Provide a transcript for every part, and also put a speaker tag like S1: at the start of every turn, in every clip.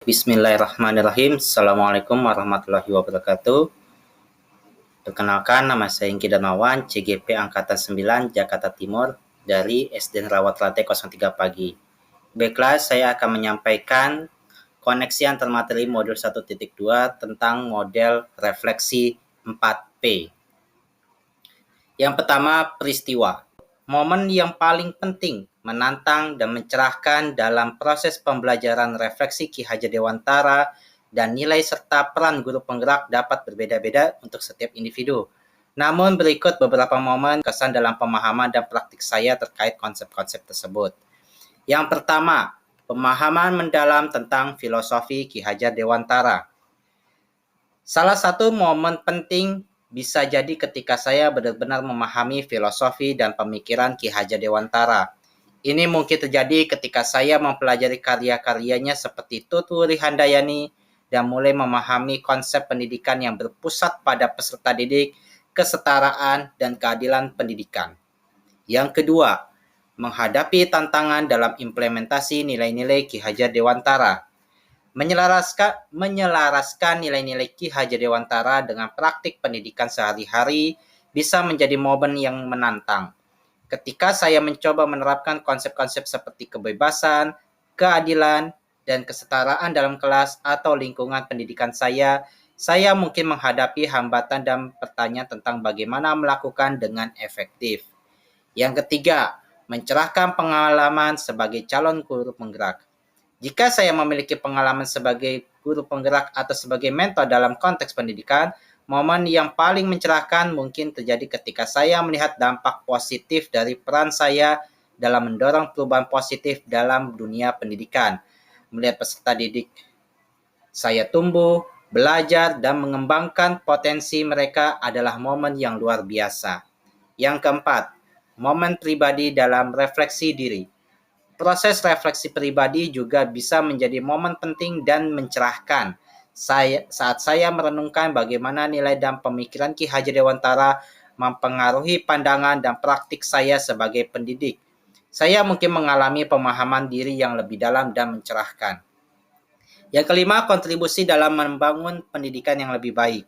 S1: Bismillahirrahmanirrahim. Assalamualaikum warahmatullahi wabarakatuh. Perkenalkan, nama saya Ingki Darmawan, CGP Angkatan 9, Jakarta Timur, dari SD Rawat Rantai 03 Pagi. Baiklah, saya akan menyampaikan koneksi antar materi modul 1.2 tentang model refleksi 4P. Yang pertama, peristiwa. Momen yang paling penting, menantang, dan mencerahkan dalam proses pembelajaran refleksi Ki Hajar Dewantara dan nilai serta peran guru penggerak dapat berbeda-beda untuk setiap individu. Namun berikut beberapa momen kesan dalam pemahaman dan praktik saya terkait konsep-konsep tersebut. Yang pertama, pemahaman mendalam tentang filosofi Ki Hajar Dewantara. Salah satu momen penting bisa jadi ketika saya benar-benar memahami filosofi dan pemikiran Ki Hajar Dewantara. Ini mungkin terjadi ketika saya mempelajari karya-karyanya seperti Tutwuri Handayani dan mulai memahami konsep pendidikan yang berpusat pada peserta didik, kesetaraan, dan keadilan pendidikan. Yang kedua, menghadapi tantangan dalam implementasi nilai-nilai Ki Hajar Dewantara. Menyelaraskan nilai-nilai Ki Hajar Dewantara dengan praktik pendidikan sehari-hari bisa menjadi momen yang menantang. Ketika saya mencoba menerapkan konsep-konsep seperti kebebasan, keadilan, dan kesetaraan dalam kelas atau lingkungan pendidikan saya mungkin menghadapi hambatan dan pertanyaan tentang bagaimana melakukan dengan efektif. Yang ketiga, mencerahkan pengalaman sebagai calon guru penggerak. Jika saya memiliki pengalaman sebagai guru penggerak atau sebagai mentor dalam konteks pendidikan, momen yang paling mencerahkan mungkin terjadi ketika saya melihat dampak positif dari peran saya dalam mendorong perubahan positif dalam dunia pendidikan. Melihat peserta didik saya tumbuh, belajar, dan mengembangkan potensi mereka adalah momen yang luar biasa. Yang keempat, momen pribadi dalam refleksi diri. Proses refleksi pribadi juga bisa menjadi momen penting dan mencerahkan. Saat saya merenungkan bagaimana nilai dan pemikiran Ki Hajar Dewantara mempengaruhi pandangan dan praktik saya sebagai pendidik. Saya mungkin mengalami pemahaman diri yang lebih dalam dan mencerahkan. Yang kelima, kontribusi dalam membangun pendidikan yang lebih baik.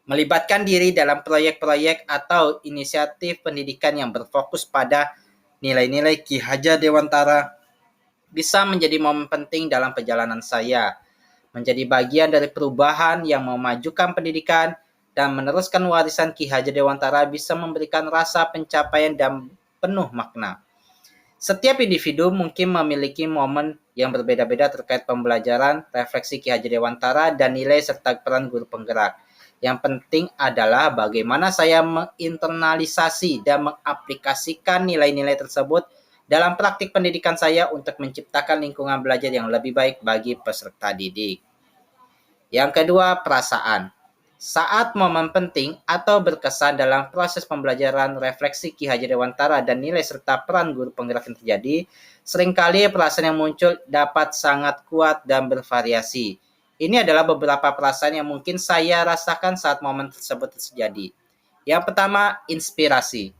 S1: Melibatkan diri dalam proyek-proyek atau inisiatif pendidikan yang berfokus pada nilai-nilai Ki Hajar Dewantara bisa menjadi momen penting dalam perjalanan saya, menjadi bagian dari perubahan yang memajukan pendidikan dan meneruskan warisan Ki Hajar Dewantara bisa memberikan rasa pencapaian dan penuh makna. Setiap individu mungkin memiliki momen yang berbeda-beda terkait pembelajaran, refleksi Ki Hajar Dewantara, dan nilai serta peran guru penggerak. Yang penting adalah bagaimana saya menginternalisasi dan mengaplikasikan nilai-nilai tersebut dalam praktik pendidikan saya untuk menciptakan lingkungan belajar yang lebih baik bagi peserta didik. Yang kedua, perasaan. Saat momen penting atau berkesan dalam proses pembelajaran refleksi Ki Hajar Dewantara dan nilai serta peran guru penggerak yang terjadi, seringkali perasaan yang muncul dapat sangat kuat dan bervariasi. Ini adalah beberapa perasaan yang mungkin saya rasakan saat momen tersebut terjadi. Yang pertama, inspirasi.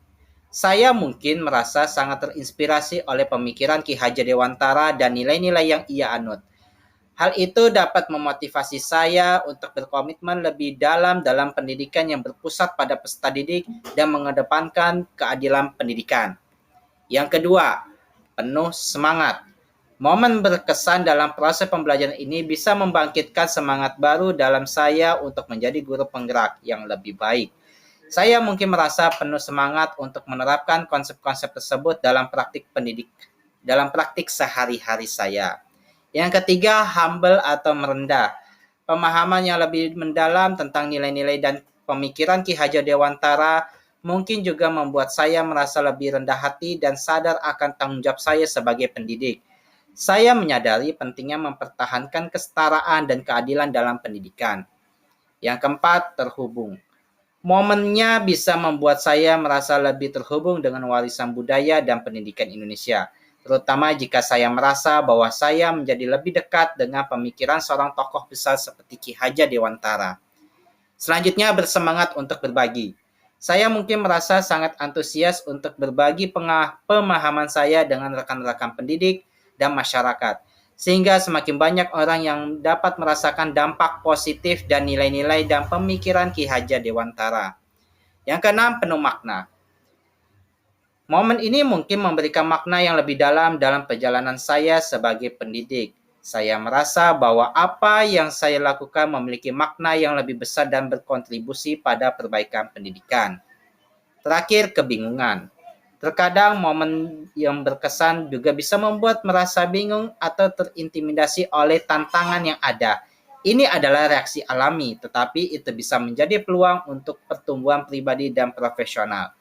S1: Saya mungkin merasa sangat terinspirasi oleh pemikiran Ki Hajar Dewantara dan nilai-nilai yang ia anut. Hal itu dapat memotivasi saya untuk berkomitmen lebih dalam pendidikan yang berpusat pada peserta didik dan mengedepankan keadilan pendidikan. Yang kedua, penuh semangat. Momen berkesan dalam proses pembelajaran ini bisa membangkitkan semangat baru dalam saya untuk menjadi guru penggerak yang lebih baik. Saya mungkin merasa penuh semangat untuk menerapkan konsep-konsep tersebut dalam praktik sehari-hari saya. Yang ketiga, humble atau merendah. Pemahaman yang lebih mendalam tentang nilai-nilai dan pemikiran Ki Hajar Dewantara mungkin juga membuat saya merasa lebih rendah hati dan sadar akan tanggung jawab saya sebagai pendidik. Saya menyadari pentingnya mempertahankan kesetaraan dan keadilan dalam pendidikan. Yang keempat, terhubung. Momennya bisa membuat saya merasa lebih terhubung dengan warisan budaya dan pendidikan Indonesia, terutama jika saya merasa bahwa saya menjadi lebih dekat dengan pemikiran seorang tokoh besar seperti Ki Hajar Dewantara. Selanjutnya, bersemangat untuk berbagi. Saya mungkin merasa sangat antusias untuk berbagi pemahaman saya dengan rekan-rekan pendidik dan masyarakat. sehingga semakin banyak orang yang dapat merasakan dampak positif dan nilai-nilai dan pemikiran Ki Hajar Dewantara. Yang keenam, penuh makna. Momen ini mungkin memberikan makna yang lebih dalam perjalanan saya sebagai pendidik. Saya merasa bahwa apa yang saya lakukan memiliki makna yang lebih besar dan berkontribusi pada perbaikan pendidikan. Terakhir, kebingungan. Terkadang momen yang berkesan juga bisa membuat merasa bingung atau terintimidasi oleh tantangan yang ada. Ini adalah reaksi alami, tetapi itu bisa menjadi peluang untuk pertumbuhan pribadi dan profesional.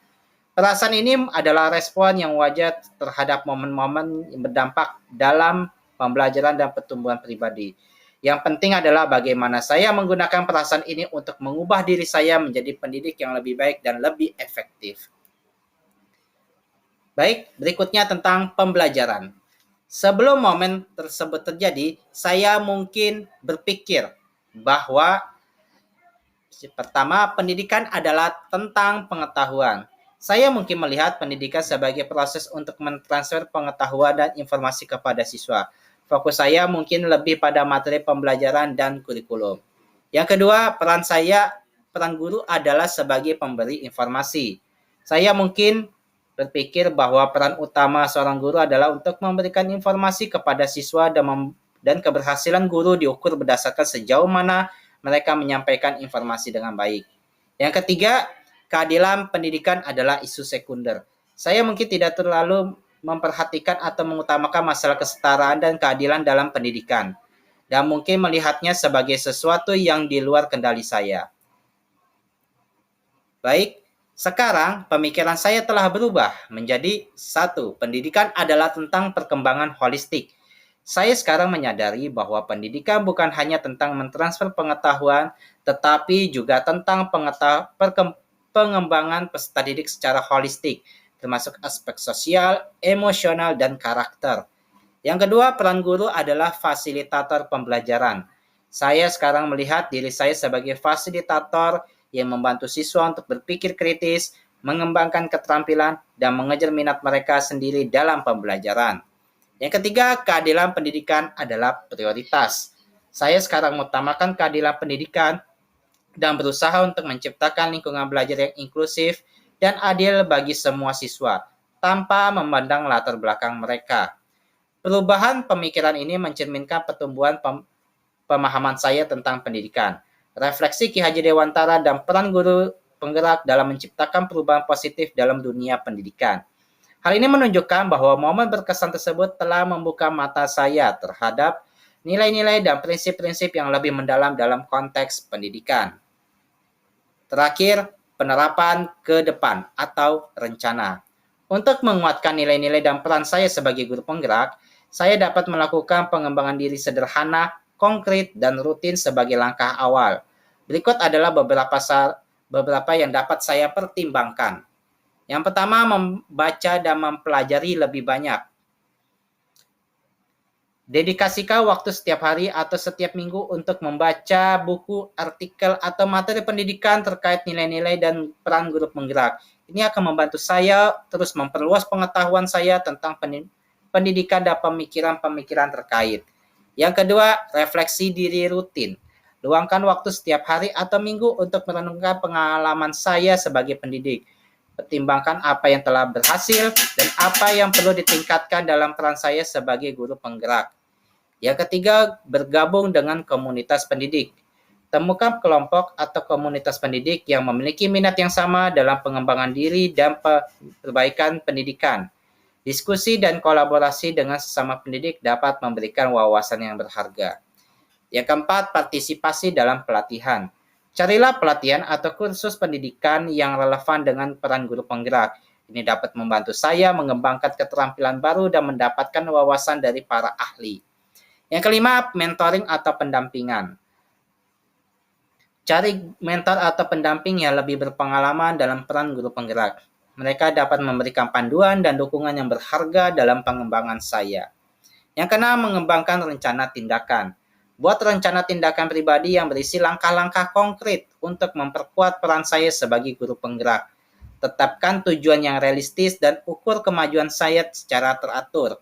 S1: Perasaan ini adalah respon yang wajar terhadap momen-momen yang berdampak dalam pembelajaran dan pertumbuhan pribadi. Yang penting adalah bagaimana saya menggunakan perasaan ini untuk mengubah diri saya menjadi pendidik yang lebih baik dan lebih efektif. Baik, berikutnya tentang pembelajaran. Sebelum momen tersebut terjadi, saya mungkin berpikir bahwa pertama, pendidikan adalah tentang pengetahuan. Saya mungkin melihat pendidikan sebagai proses untuk mentransfer pengetahuan dan informasi kepada siswa. Fokus saya mungkin lebih pada materi pembelajaran dan kurikulum. Yang kedua, peran guru adalah sebagai pemberi informasi. Saya mungkin berpikir bahwa peran utama seorang guru adalah untuk memberikan informasi kepada siswa dan keberhasilan guru diukur berdasarkan sejauh mana mereka menyampaikan informasi dengan baik. Yang ketiga, keadilan pendidikan adalah isu sekunder. Saya mungkin tidak terlalu memperhatikan atau mengutamakan masalah kesetaraan dan keadilan dalam pendidikan, dan mungkin melihatnya sebagai sesuatu yang di luar kendali saya. Baik, sekarang pemikiran saya telah berubah menjadi satu, pendidikan adalah tentang perkembangan holistik. Saya sekarang menyadari bahwa pendidikan bukan hanya tentang mentransfer pengetahuan, tetapi juga tentang pengembangan peserta didik secara holistik, termasuk aspek sosial, emosional, dan karakter. Yang kedua, peran guru adalah fasilitator pembelajaran. Saya sekarang melihat diri saya sebagai fasilitator yang membantu siswa untuk berpikir kritis, mengembangkan keterampilan, dan mengejar minat mereka sendiri dalam pembelajaran. Yang ketiga, keadilan pendidikan adalah prioritas. Saya sekarang mengutamakan keadilan pendidikan dan berusaha untuk menciptakan lingkungan belajar yang inklusif dan adil bagi semua siswa, tanpa memandang latar belakang mereka. Perubahan pemikiran ini mencerminkan pertumbuhan pemahaman saya tentang pendidikan. Refleksi Ki Hajar Dewantara dan peran guru penggerak dalam menciptakan perubahan positif dalam dunia pendidikan. Hal ini menunjukkan bahwa momen berkesan tersebut telah membuka mata saya terhadap nilai-nilai dan prinsip-prinsip yang lebih mendalam dalam konteks pendidikan. Terakhir, penerapan ke depan atau rencana. Untuk menguatkan nilai-nilai dan peran saya sebagai guru penggerak, saya dapat melakukan pengembangan diri sederhana, konkret, dan rutin sebagai langkah awal. Berikut adalah beberapa yang dapat saya pertimbangkan. Yang pertama, membaca dan mempelajari lebih banyak. Dedikasikan waktu setiap hari atau setiap minggu untuk membaca buku, artikel, atau materi pendidikan terkait nilai-nilai dan peran guru penggerak. Ini akan membantu saya terus memperluas pengetahuan saya tentang pendidikan dan pemikiran-pemikiran terkait. Yang kedua, refleksi diri rutin. Luangkan waktu setiap hari atau minggu untuk merenungkan pengalaman saya sebagai pendidik. Pertimbangkan apa yang telah berhasil dan apa yang perlu ditingkatkan dalam peran saya sebagai guru penggerak. Yang ketiga, bergabung dengan komunitas pendidik. Temukan kelompok atau komunitas pendidik yang memiliki minat yang sama dalam pengembangan diri dan perbaikan pendidikan. Diskusi dan kolaborasi dengan sesama pendidik dapat memberikan wawasan yang berharga. Yang keempat, partisipasi dalam pelatihan. Carilah pelatihan atau kursus pendidikan yang relevan dengan peran guru penggerak. Ini dapat membantu saya mengembangkan keterampilan baru dan mendapatkan wawasan dari para ahli. Yang kelima, mentoring atau pendampingan. Cari mentor atau pendamping yang lebih berpengalaman dalam peran guru penggerak. Mereka dapat memberikan panduan dan dukungan yang berharga dalam pengembangan saya. Yang keenam, mengembangkan rencana tindakan. Buat rencana tindakan pribadi yang berisi langkah-langkah konkret untuk memperkuat peran saya sebagai guru penggerak. Tetapkan tujuan yang realistis dan ukur kemajuan saya secara teratur.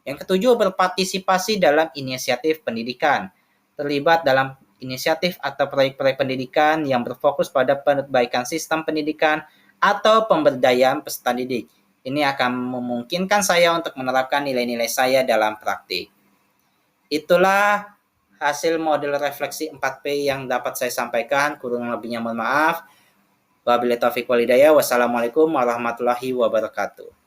S1: Yang ketujuh, berpartisipasi dalam inisiatif pendidikan. Terlibat dalam inisiatif atau proyek-proyek pendidikan yang berfokus pada perbaikan sistem pendidikan atau pemberdayaan peserta didik. Ini akan memungkinkan saya untuk menerapkan nilai-nilai saya dalam praktik. Itulah hasil model refleksi 4P yang dapat saya sampaikan. Kurang lebihnya mohon maaf. Wabillahi taufiq walhidayah. Wassalamualaikum warahmatullahi wabarakatuh.